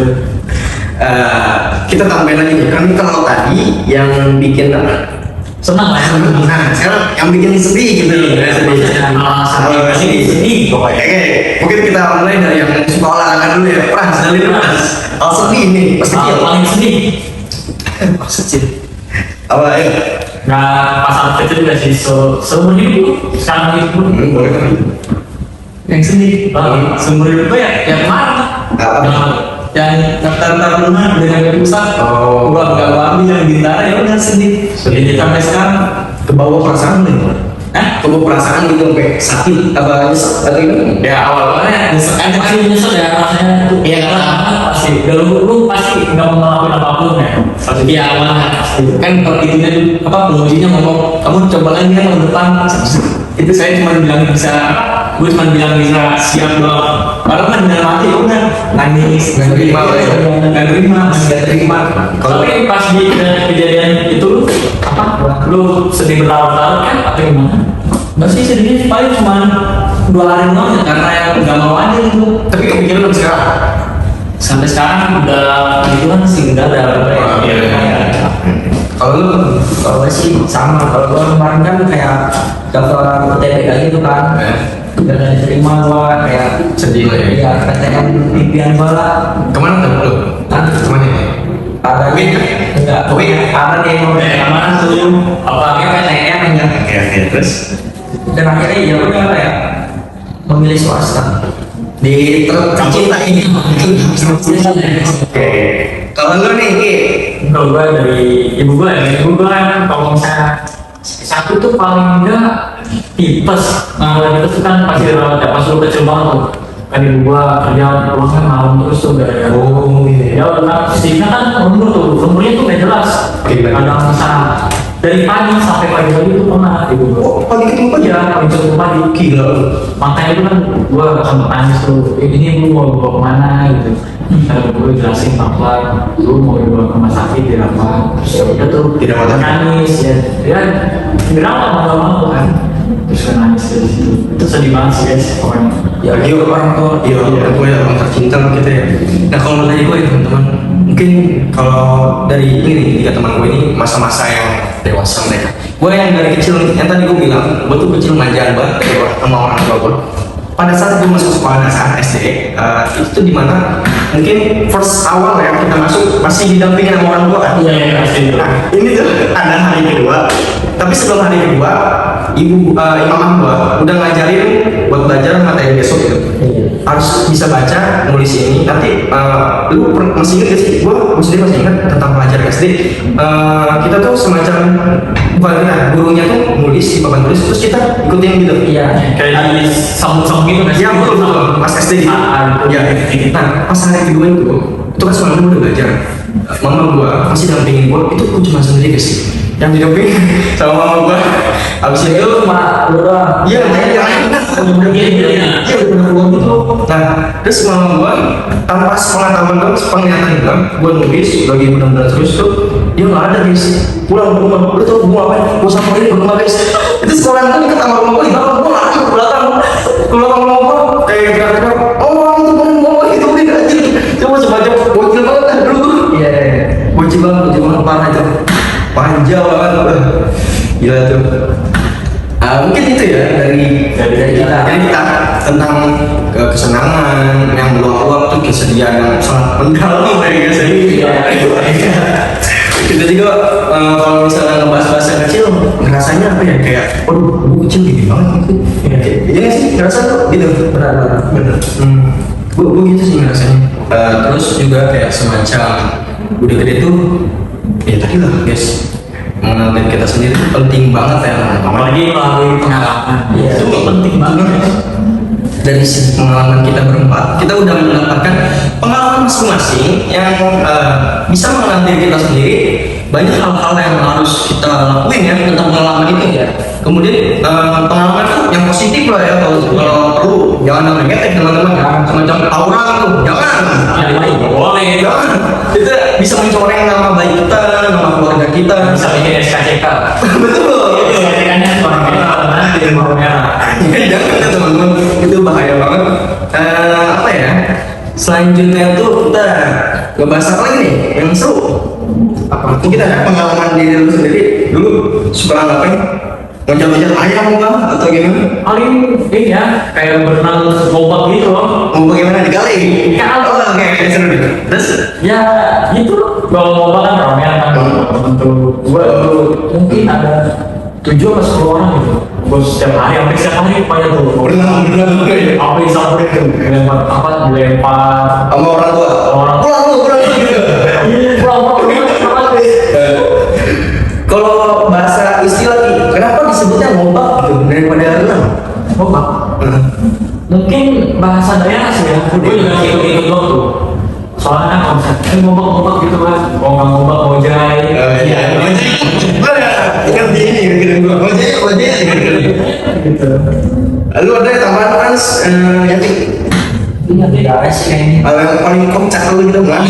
Kita tambahin lagi nih, kan kalau tadi yang bikin apa? Senang lah ya. Nah, sekarang yang bikin sedih gitu loh, sedih. Sedih. Pokoknya mungkin kita mulai dari yang suka olahraga dulu ya. Pras, dari dulu Pras. Kalau sedih nih, pasti kecil. Paling sedih. Pas kecil. Apa ya? Nggak pas anak kecil juga sih, seumur hidup sekarang hidup pun. Boleh kan? Yang sedih, seumur hidup gue ya kemarin. Yang daftar rumah dengan gak pusat, Oh. gua nggak ambil yang bintara ya udah sedih. Jadi sampai sekarang Kebawa perasaan nih. Kebawa perasaan gitu sampai sakit apa nyesek atau gimana? ya awalnya nyesek aja pasti nyesek ya rasanya. Iya karena pasti, lu pasti nggak mau ngelakuin apapun ya. Pasti dia awalnya pasti. Kan itunya apa pengujinya ngomong kamu coba lagi ya tahun depan. Itu saya cuma bilang bisa, gue cuma bilang bisa siap doang. Padahal kan benar mati ya udah nangis, Nggak terima, nggak terima. Kalau pas di kejadian itu lu apa? Lu sedih berlarut-larut kan atau gimana? Nggak sih sedihnya paling cuma 2 hari doang ya, karena yang nggak mau aja gitu. Tapi kepikiran belum sekarang? Sampai sekarang udah gitu kan sih udah ada Oh, iya. Kalau lu Kalau gue sih sama, kalau gue kemarin kan kayak daftar UTBK gitu kan, udah diterima gue kayak sedih lah ya. ya PTN impian gue lah. Kemana tuh lu? Kemana? Ada enggak, ada deh yang mau mana tuh? apalagi PTN ya. Oke, terus Dan akhirnya ya udah lah ya memilih swasta. di tercinta ini. Oke. Kalau lu nih, Ki? Kalau gue dari ibu gue kan kalau misalnya satu tuh paling enggak tipes. Nah, tipes tuh kan pasti dirawat ya, pas lu kecil banget tuh. Kan ibu gue kerja pulang kan malam terus tuh gara-gara. Oh, iya. Ya udah, pastinya kan umurnya tuh nggak jelas. Gimana? Kadang misalnya dari pagi sampai pagi tuh pernah ibu gue. Oh, pagi ketemu aja. Ya, paling ketemu pagi. Gila lu. Makanya itu kan gue sempat nangis tuh, ini lu mau dibawa kemana gitu. Kalau gue jelasin pelan-pelan, lu mau dibawa ke rumah sakit ya apa? Terus ya udah tuh Tidak mau nangis ya dirawat mau mau kan. Terus kan nangis dari situ. Itu sedih banget sih guys pokoknya. Ya, bagi orang tua, iya orang tua yang tercinta sama kita ya. Nah kalau dari gue ya teman-teman, mungkin kalau dari ini nih, 3 teman gue ini masa-masa yang dewasa mereka. Gue yang dari kecil, yang tadi gue bilang, gue tuh kecil manjaan banget sama orang tua gue. Pada saat gue masuk sekolah dasar SD, itu dimana mungkin first awal ya kita masuk masih didampingin sama orang tua kan? Iya, pasti. Nah, ini tuh ada hari kedua, tapi sebelum hari kedua, ibu imamah gua udah ngajarin buat belajar materi besok gitu. Harus bisa baca, nulis ini. Nanti lu masih ingat gak sih? Gua masih ingat tentang pelajaran SD. Kita tuh semacam bukan kita, gurunya tuh nulis di papan tulis, terus kita ikutin gitu. Iya. Kayak di sambung-sambung gitu kan? Iya betul, pas SD gitu. Ya. Nah, pas hari kedua itu kan semalam gua udah belajar. Mama gua masih dampingin gua, itu gua cuma sendiri guys. yang didamping sama mama gua. Abis itu cuma lu doang. iya Bener-bener gitu. Iya bener-bener gua gitu. nah terus mama gua tanpa sepengetahuan gua, sepenglihatan gua nulis lagi benar-benar terus tuh dia nggak ada guys, pulang ke rumah. Lu tau gua ngapain? Gua samperin ke rumah guys. Itu sekolah kan dekat sama rumah gua, di belakang gua lari ke belakang rumah gua kayak gerak-gerak. Oh itu mau itu udah aja. Coba sebanyak bocil banget lah dulu. Iya. Bocil banget parah itu. Panjang banget. Gila tuh. Mungkin itu ya dari kita tentang kesenangan yang meluap-luap tuh, kesedihan yang sangat mendalam ya guys. Kita juga kalau misalnya ngebahas-bahas yang kecil ngerasanya apa ya, kayak waduh gue kecil gini banget gitu. Iya nggak sih ngerasa tuh gitu. Benar. Gue gitu sih ngerasanya. Terus juga kayak semacam udah gede tuh ya tadi lah guys, mengenal diri kita sendiri itu penting banget ya, Apalagi melalui pengalaman. Iya. Itu penting banget. dari segi pengalaman kita berempat, kita udah mendapatkan pengalaman masing-masing yang bisa mengenal diri kita sendiri. Banyak hal-hal yang harus kita lakuin ya tentang pengalaman itu ya. Kemudian pengalaman itu yang positif lah ya, kalau perlu jangan yang negatif teman-teman ya. Semacam aura tuh jangan. Yang lain boleh. Jangan. Itu bisa mencoreng nama baik kita, nama keluarga kita. Bisa bikin SKCK. Betul. SKCK-nya orang merah, di rumah merah. Jangan ya teman-teman, itu bahaya banget. Apa ya? Selanjutnya tuh kita ngebahas apa lagi nih yang seru? Apa? Mungkin ada pengalaman diri lu sendiri dulu suka ngapain? Ngejar-ngejar ayam kah atau gimana? Paling ini ya, kayak berenang lompat gitu loh. Mau bagaimana digali? Digali. Oh, oke, seru deh. Terus? Ya itu kalau lompat kan ramean kan untuk gua tuh mungkin ada 7 atau 10 orang gitu. Gua setiap hari pokoknya tuh. Berenang. Apa yang sampai tuh dilempar Sama orang tua? Orang tua. Pulang gitu. Pulang. Kalau bahasa istilah kenapa disebutnya ngobak gitu daripada renang? Ngobak. Mungkin bahasa daerah sih ya. Gue juga ikut-ikut doang tuh. Soalnya kan kalau misalnya ngobak gitu kan, mau nggak ngobak mau jahit. Iya. Ingat di ini gitu gua. Ojek Gitu. Lalu ada tambahan Hans yang Iya tidak ada sih kayaknya. yang paling kocak lu gitu nggak?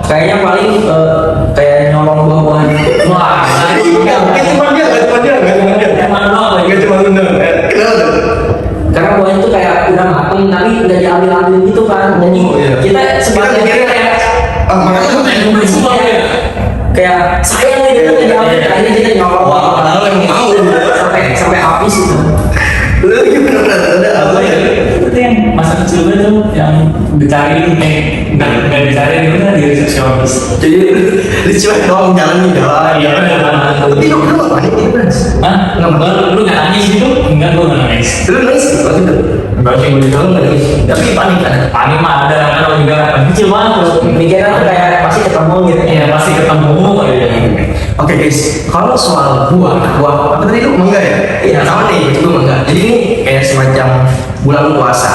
Kayaknya paling kayak nyolong buah-buahan. Wah, Nggak cuma dia. emang doang lagi. Nggak cuma lu dong. Kenapa tuh? Karena buahnya tuh kayak udah mateng tapi udah diambil-ambil gitu kan. Jadi Oh, iya. kita sebagai Kita kayak makanya Semua ya. kayak sayang nih kita diambil, akhirnya kita nyolong. padahal yang mau. Sampai habis itu. Lu gimana? Ada apa ya? Itu yang masa kecil gue tuh yang dicari nggak dicari itu kan di resepsionis. Jadi dicuek doang jalan. Tapi lu kenapa panik gitu kan? Hah? Lu nggak nangis gitu? Enggak, gue nggak nangis. Lu nangis waktu itu? Enggak sih, gue juga nggak nangis. Tapi panik kan? Panik mah ada, kan juga kecil banget tuh. Mikirnya tuh kayak pasti ketemu gitu. Iya pasti ketemu kayak gitu. Oke guys, kalau soal buah apa tadi lu mangga ya? Iya sama nih, itu mangga. Jadi ini kayak semacam bulan puasa.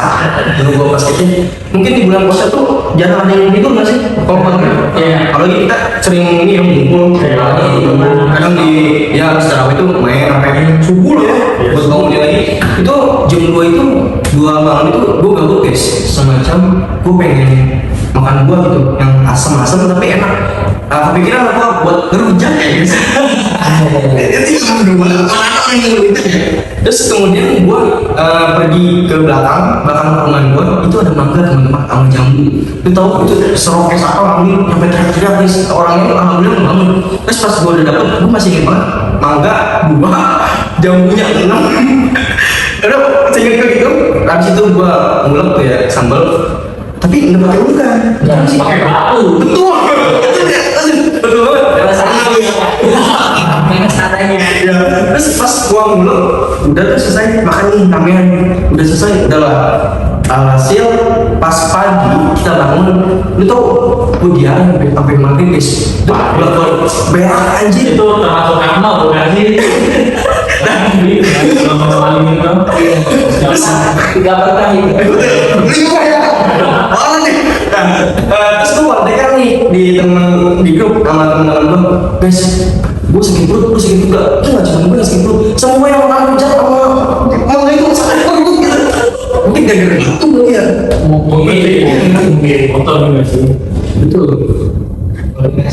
Dulu gua pas kecil, mungkin di bulan puasa tuh jarang ada yang tidur nggak sih? Kalau mangga, Iya. Apalagi kita sering ini yang ngumpul, kadang di ya setelah itu main sampai subuh loh ya, buat bangun lagi. Itu jam 2 itu 2 malam itu gua gabut guys, semacam gua pengen makan buah gitu yang asam-asam tapi enak. Kepikiran apa buat ngerujak ya guys. Itu cuma dua anak yang itu. Terus kemudian gua pergi ke belakang rumah gua itu ada mangga teman-teman sama jambu. Lu tahu itu serokes apa ambil sampai teriak-teriak guys, orangnya alhamdulillah bangun. Terus pas gua udah dapet, gua masih ingat banget mangga 2, jambunya 6. Udah seinget gua gitu. Habis itu gua ngulek tuh ya sambal, tapi nggak pakai udang. Ya, Pakai batu. Betul banget. Pengen sananya. Ya, terus pas gua ngulek udah tuh selesai makan nih ramean, udah selesai udahlah. Alhasil pas pagi kita bangun, lu tau gua diare sampai maghrib guys. Udah berak anjir. Itu termasuk karma bukan sih? Gak berkah gitu. Lima ya. Mana nih? Terus gua kontekan nih di grup sama teman-teman gua, guys, gue sakit perut, gue sakit juga. Itu nggak cuma gue yang sakit perut, semua yang makan rujak sama mangga itu sakit perut gitu. Mungkin gara-gara itu ya. Mungkin kotor juga sih. Betul. Kayak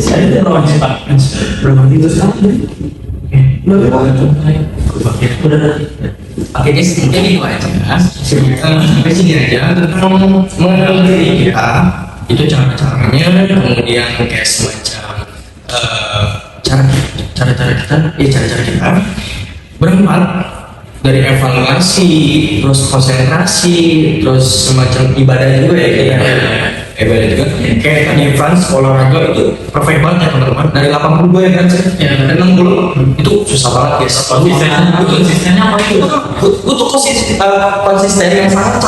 saya orang cepat. Berapa itu sekarang? Oke, jadi sedikit itu aja. Sampai sini aja tentang mengenal diri kita. Itu cara-caranya, kemudian kayak semacam cara-cara kita berempat, dari evaluasi, terus konsentrasi, terus semacam ibadah juga ya kayaknya. Ibadah juga. Kayak tadi Frans olahraga itu perfect banget ya teman-teman. Dari 82 ya kan sih? Ya, 60 itu susah banget guys. Konsistennya apa itu? Butuh konsisten yang sangat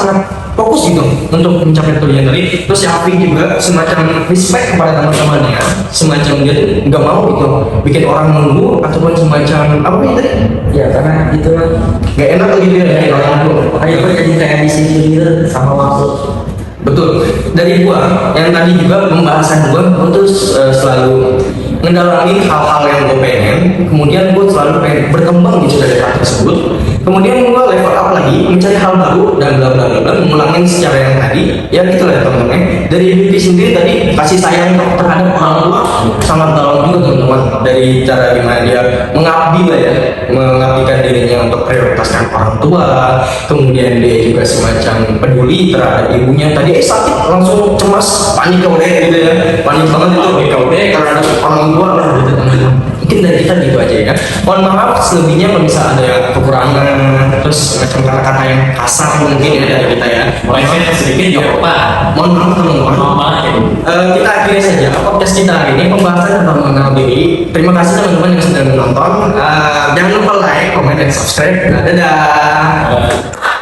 fokus gitu untuk mencapai tujuan tadi. Terus yang Afi juga semacam respect kepada teman-temannya, semacam dia tuh nggak mau gitu bikin orang nunggu ataupun semacam apa ya tadi? Ya karena itu kan Nggak enak gitu ya kayak orang nunggu. makanya gue jadi kayak di sini gitu sama waktu. Betul. Dari gua yang tadi juga pembahasan gua terus selalu ngedalami hal-hal yang gue pengen, kemudian gue selalu pengen berkembang gitu dari hal tersebut, kemudian gue level up lagi mencari hal baru dan bla bla bla, ngulangin secara yang tadi ya gitu lah teman-teman. Dari Bibi sendiri tadi kasih sayang terhadap orang tua sangat dalam juga teman-teman, dari cara gimana dia mengabdi lah ya, mengabdikan dirinya untuk prioritaskan orang tua, kemudian dia juga semacam peduli terhadap ibunya. Tadi sakit langsung cemas, panik kau deh gitu ya, panik banget itu kau deh terhadap orang tua lah gitu teman-teman. Mungkin dari kita gitu aja ya. Mohon maaf selebihnya kalau bisa ada yang kekurangan, terus macam kata-kata yang kasar mungkin ya dari kita ya. Meleset sedikit ya apa? Mohon maaf teman-teman. Kita akhiri saja podcast kita hari ini, pembahasan tentang mengenal diri. Terima kasih teman-teman yang sudah menonton. Jangan lupa like, comment, dan subscribe. Dadah.